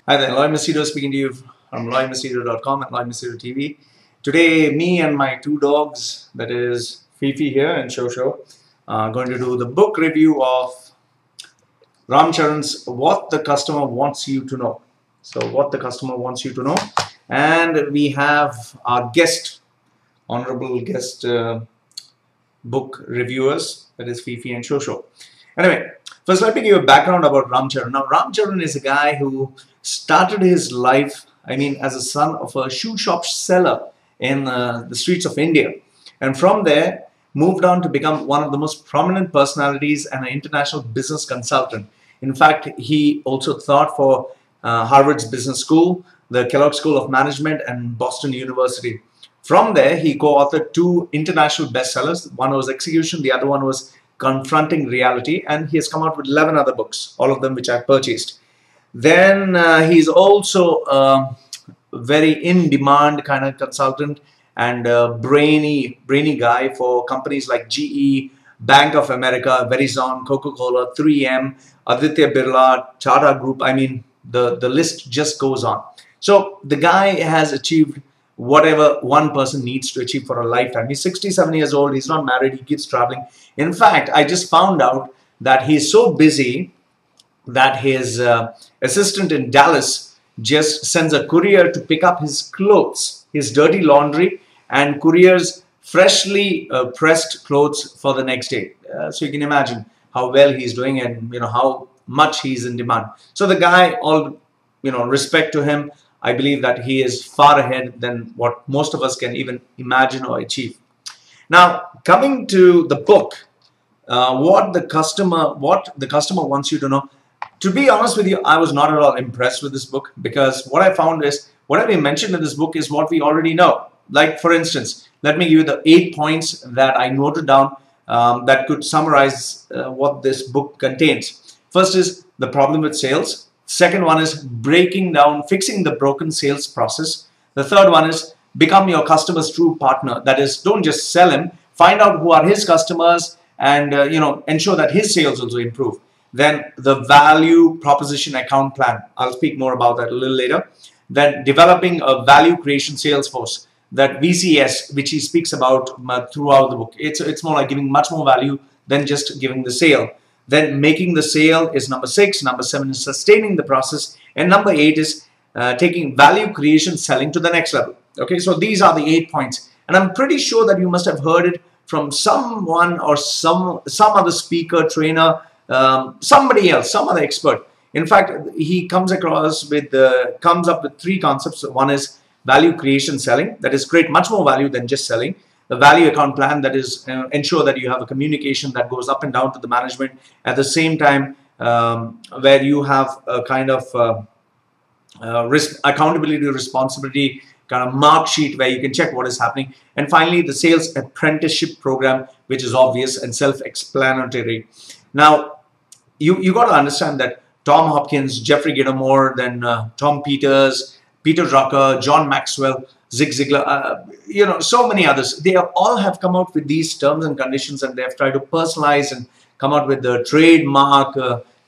Hi there, Loy Machedo speaking to you from loymachedo.com and Loy Machedo TV. Today, me and my two dogs, that is Fifi here and Shosho, are going to do the book review of Ram Charan's What the Customer Wants You to Know. So, What the Customer Wants You to Know. And we have our guest, honorable guest book reviewers, that is Fifi and Shosho. Anyway, first let me give you a background about Ram Charan. Now, Ram Charan is a guy who started his life, as a son of a shoe shop seller in the streets of India. And from there, moved on to become one of the most prominent personalities and an international business consultant. In fact, he also taught for Harvard's Business School, the Kellogg School of Management, and Boston University. From there, he co-authored two international bestsellers. One was Execution, the other one was Confronting Reality, and he has come out with 11 other books, all of them which I've purchased. Then he's also a very in-demand kind of consultant and a brainy guy for companies like GE, Bank of America, Verizon, Coca-Cola, 3M, Aditya Birla, Tata Group. The list just goes on. So the guy has achieved whatever one person needs to achieve for a lifetime. He's 67 years old. He's not married. He keeps traveling. In fact, I just found out that he's so busy that his assistant in Dallas just sends a courier to pick up his clothes, his dirty laundry, and couriers freshly pressed clothes for the next day. So you can imagine how well he's doing and how much he's in demand. So the guy, all respect to him. I believe that he is far ahead than what most of us can even imagine or achieve. Now, coming to the book, what the customer wants you to know. To be honest with you, I was not at all impressed with this book, because what I found is whatever we mentioned in this book is what we already know. Like, for instance, let me give you the 8 points that I noted down that could summarize what this book contains. First is the problem with sales. Second one is fixing the broken sales process. The third one is become your customer's true partner. That is, don't just sell him, find out who are his customers and ensure that his sales also improve. Then the value proposition account plan. I'll speak more about that a little later. Then developing a value creation sales force, that VCS, which he speaks about throughout the book. It's more like giving much more value than just giving the sale. Then making the sale is number 6. Number 7 is sustaining the process. And number 8 is taking value creation selling to the next level. Okay, so these are the 8 points. And I'm pretty sure that you must have heard it from someone or some other speaker, trainer, somebody else, some other expert. In fact, he comes up with 3 concepts. One is value creation selling, that is create much more value than just selling. The value account plan, that is ensure that you have a communication that goes up and down to the management. At the same time, where you have a kind of accountability, responsibility kind of mark sheet where you can check what is happening. And finally, the sales apprenticeship program, which is obvious and self-explanatory. Now, you got to understand that Tom Hopkins, Jeffrey Gitomer, then Tom Peters, Peter Drucker, John Maxwell, Zig Ziglar, so many others. They all have come out with these terms and conditions, and they have tried to personalize and come out with the trademark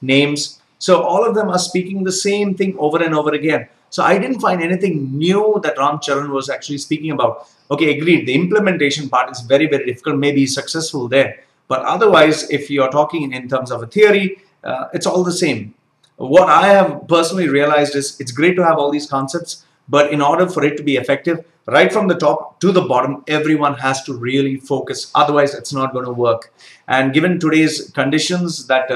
names. So all of them are speaking the same thing over and over again. So I didn't find anything new that Ram Charan was actually speaking about. Okay, agreed. The implementation part is very, very difficult. Maybe he's successful there. But otherwise, if you're talking in terms of a theory, it's all the same. What I have personally realized is it's great to have all these concepts, but in order for it to be effective, right from the top to the bottom, everyone has to really focus. Otherwise, it's not going to work. And given today's conditions that,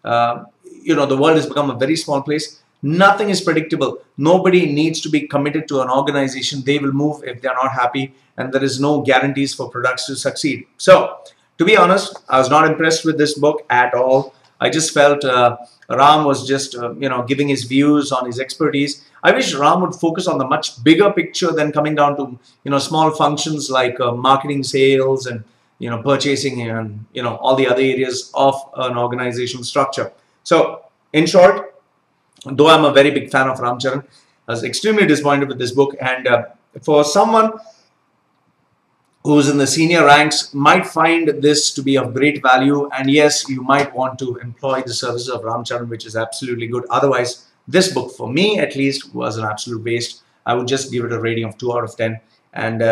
the world has become a very small place, nothing is predictable. Nobody needs to be committed to an organization. They will move if they're not happy, and there is no guarantees for products to succeed. So, to be honest, I was not impressed with this book at all. I just felt Ram was just, giving his views on his expertise. I wish Ram would focus on the much bigger picture than coming down to, small functions like marketing, sales, and, purchasing, and, all the other areas of an organizational structure. So, in short, though I'm a very big fan of Ram Charan, I was extremely disappointed with this book. And for someone who's in the senior ranks might find this to be of great value, and yes, you might want to employ the services of Ram Charan, which is absolutely good. Otherwise, this book, for me at least, was an absolute waste. I would just give it a rating of 2 out of 10. And,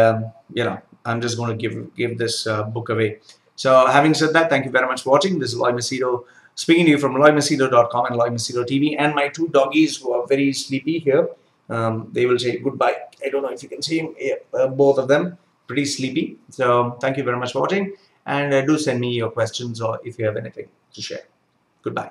I'm just going to give this book away. So having said that, thank you very much for watching. This is Loy Machedo speaking to you from loymachedo.com and Loy Machedo TV. And my two doggies who are very sleepy here, they will say goodbye. I don't know if you can see them. Yeah, both of them pretty sleepy. So thank you very much for watching. And do send me your questions or if you have anything to share. Goodbye.